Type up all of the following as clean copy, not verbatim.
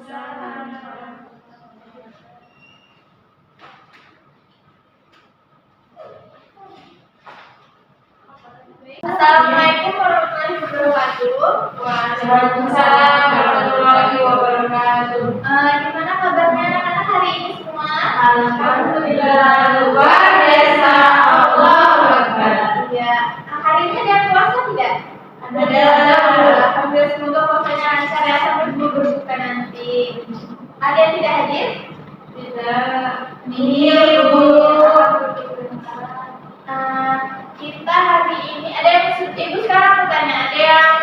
Assalamualaikum warahmatullahi wabarakatuh. Waalaikumsalam warahmatullahi wabarakatuh. Gimana kabarnya anak-anak hari ini semua? Alhamdulillah, luar biasa. Allahu Akbar. Ya, hari ini ada yang puasa tidak? Ada. Alhamdulillah, semoga puasanya lancar ya sampai berbuka nanti. Ada yang tidak hadir? Tidak. Nihil, Bu. Kita hari ini ada yang ibu sekarang bertanya, ada yang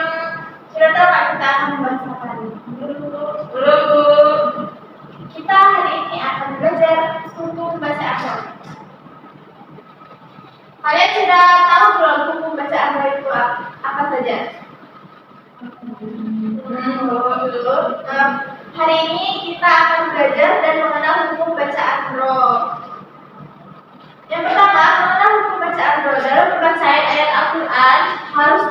sudah tahu nggak kita akan membahas apa hari ini? Belum, Bu. Kita hari ini akan belajar hukum baca Arab. Kalian sudah tahu belum hukum baca Arab itu apa saja? Hari ini kita akan belajar dan mengenal hukum baca Arab. Yang pertama, mengenal hukum baca Arab. Dalam pembacaan ayat Al-Quran harus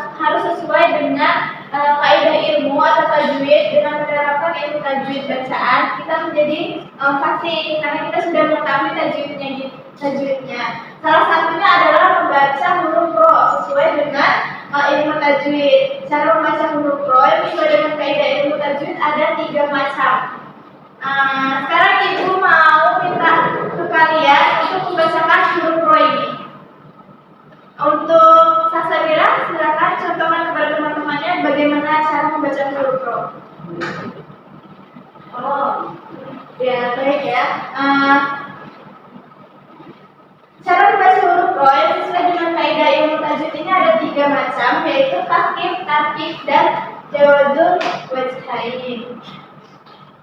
sesuai dengan kaidah ilmu atau tajwid. Dengan menerapkan ilmu tajwid bacaan, kita menjadi fasih karena kita sudah mengetahui tajwidnya. Salah satunya adalah membaca huruf ro sesuai dengan ilmu tajwid. Cara membaca huruf ro yang sesuai dengan kaidah ilmu tajwid ada 3 macam. Sekarang ibu mau minta ke kalian untuk membacakan huruf ro ini. Untuk Sasabila, silakan contohkan kepada teman-temannya bagaimana cara membaca huruf ro. Oh, ya baik ya. Cara membaca huruf ro yang sesuai dengan kaidah ilmu tajwid ini ada 3 macam, yaitu takhfif, tarkib, dan jawadul wajhain.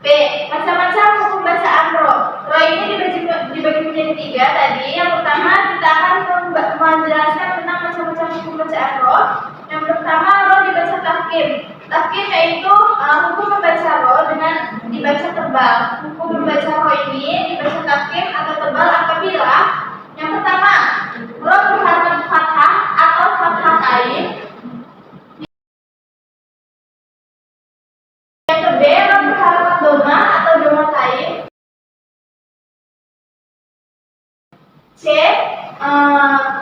B. Macam-macam hukum bacaan ro. Ro ini dibagi menjadi 3 tadi. Yang pertama kita akan menjelaskan tentang macam-macam hukum bacaan ro. Yang pertama ro dibaca takhfif. Takhfif yaitu hukum membaca ro dengan dibaca tebal. Hukum membaca ro ini dibaca takhfif atau tebal apabila yang pertama ro berharakat fathah atau fathatain. Yang kedua ro berharakat doma atau domatain. C.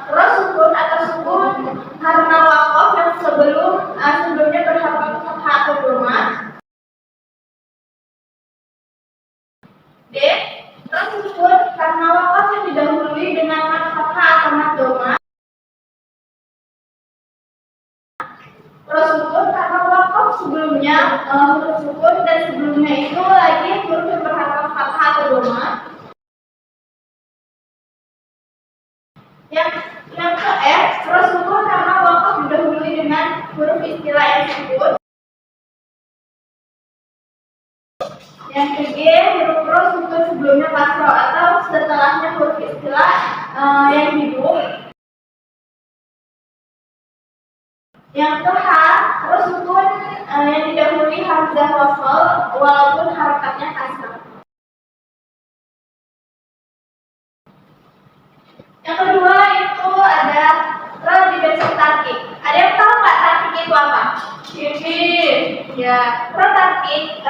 Ro sukun atau sukun karena waqaf yang sebelumnya berharakat fathah atau doma. D. Ro sukun karena waqaf yang didahului dengan mat fathah atau mat doma. Ro sukun karena waqaf sebelumnya huruf sukun dan sebelumnya itu lagi huruf yang berharakat fathah atau doma. Yang ke F, ro sukun karena waqaf didahului dengan huruf istilah yang sukun. Yang ke G, huruf ro sukun sebelumnya kasro atau setelahnya huruf istilah yang hidup. Yang ke H, ro sukun yang didahului hamzah wasl walaupun harakatnya kasrah. Yang kedua itu ada ro dibaca tarkik. Ada yang tahu nggak tarkik itu apa? Ya, ro tarkik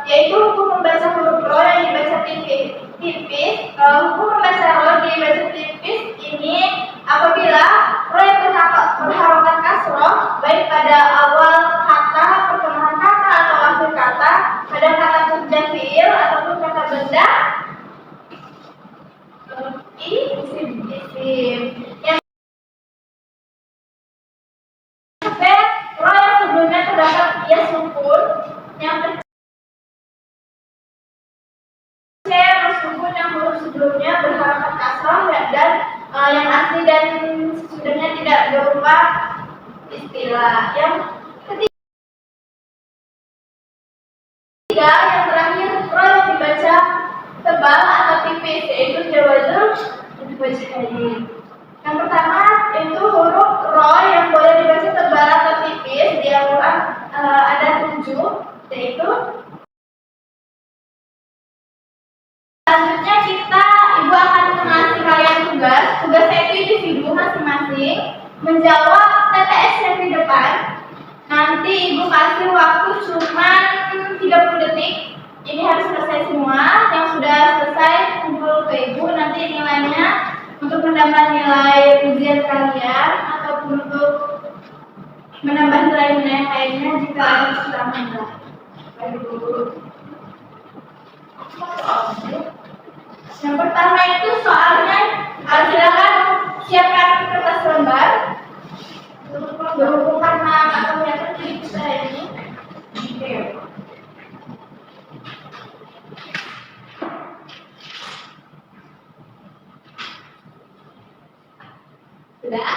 yaitu hukum membaca huruf ro yang dibaca tipis. Hukum membaca ro dibaca tipis ini apabila ro yang berharokat kasroh baik pada awal kata, pertengahan kata atau akhir kata, pada kata kerja fiil ataupun kata benda. Isim. Yang ro yang sebelumnya terdapat ia sukun. Yang ro sukun yang huruf sebelumnya berharakat kasroh dan yang asli dan sesudahnya tidak berupa istilah. Yang ketiga, yang terakhir ro yang dibaca tebal atau tipis yaitu jawadul wajhain. Yang pertama itu huruf ro yang boleh dibaca tebal atau tipis di Al-Quran ada 7 yaitu. Selanjutnya ibu akan mengasih kalian tugasnya itu individu masing-masing menjawab TTS yang di depan. Nanti ibu kasih waktu cuma 30 detik. Ini harus selesai semua. Yang sudah selesai kumpul ke ibu. Nanti nilainya untuk menambah nilai ujian kalian ataupun untuk menambah nilai-nilai yang lainnya jika ada kekurangan. Yang pertama itu soalnya silakan siapkan kertas lembar. Berhubung karena atau kelihatan di saya ini. Sudah?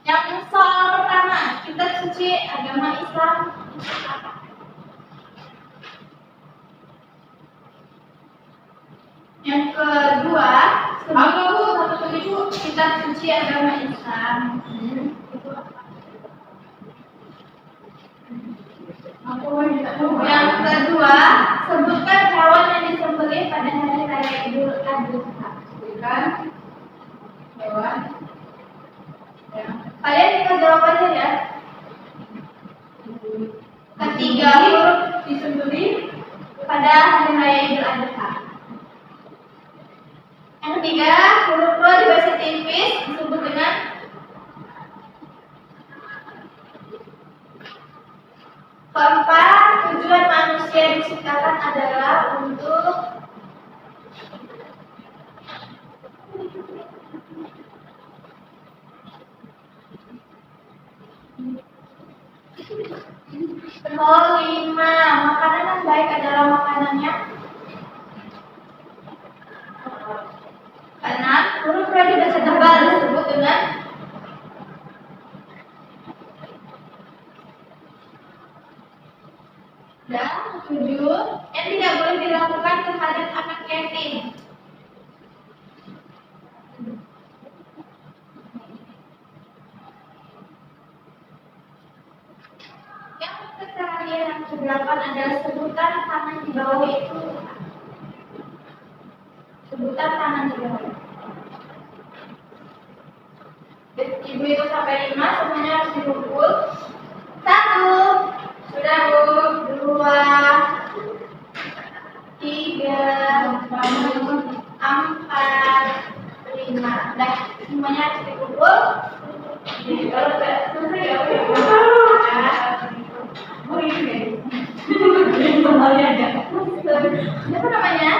Yang soal pertama, kitab suci agama Islam apa? Yang kedua, kitab suci agama Islam. Yang kedua, sebutkan hewan yang disembelih pada hari raya Idul Adha. Sebutkan hewan. Ya. Kalian tinggal jawab aja ya. Ketiga huruf disembelih pada hari raya Idul Adha. Yang ketiga, huruf ro di bahasa Inggris disebut dengan keempat, tujuan manusia diciptakan adalah untuk kelima, makanan yang baik adalah makanannya. Keenam, huruf ro di bahasa tebal disebut dengan dan tujuh, yang tidak boleh dilakukan terhadap anak yatim. Yang terakhir yang kedelapan adalah sebutan tangan di bawah itu. Sebutan tangan di bawah. Ibu itu sampai 5, semuanya harus dikumpul. 1. Sudah Bu. 2, 3, 4, 5. Dah, semuanya harus dikumpul. Kalau selesai ya Bu. Siapa namanya?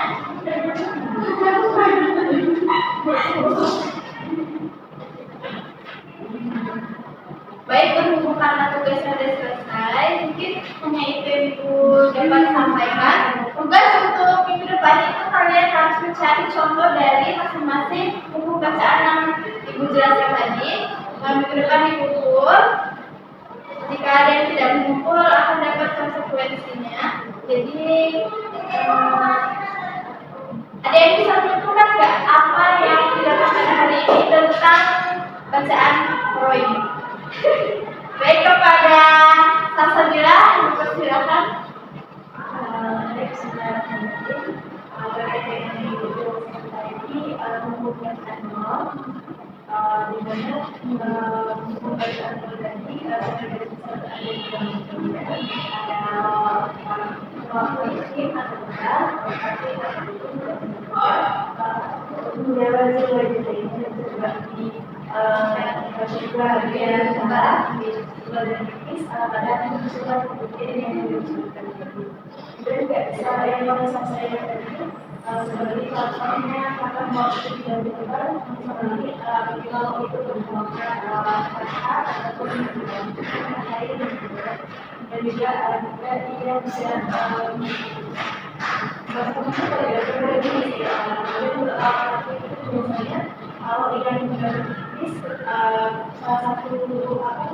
Baik, berhubung karena tugasnya sudah selesai, mungkin hanya itu yang Ibu dapat sampaikan. Tugas untuk minggu depan itu kalian harus mencari contoh dari masing-masing buku bacaan yang Ibu jelaskan tadi. Minggu depan dikumpul. Jika ada yang tidak mengumpul akan dapat konsekuensinya. Jadi ada yang bisa menentukan nggak apa yang didapatkan hari ini tentang bacaan Roy? Baik, kepada Salsabila, silakan. Sebagai contohnya kata mau tidak diubah seperti kalau itu berhubungan kata ataupun lain dan juga dia bisa kalau ikan berjenis salah satu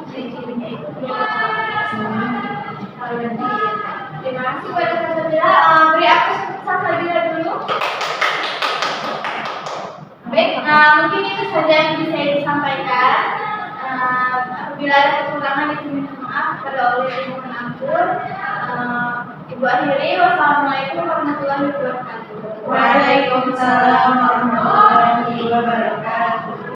ciri-cirinya itu terima kasih pada Salsabila. Beri aku Salsabila dulu. Baik, mungkin itu saja yang bisa Ibu sampaikan. Apabila ada kekurangan itu minta maaf kepada Allah yang Mohon ampun. Ibu akhiri, wassalamualaikum warahmatullahi wabarakatuh. Waalaikumsalam.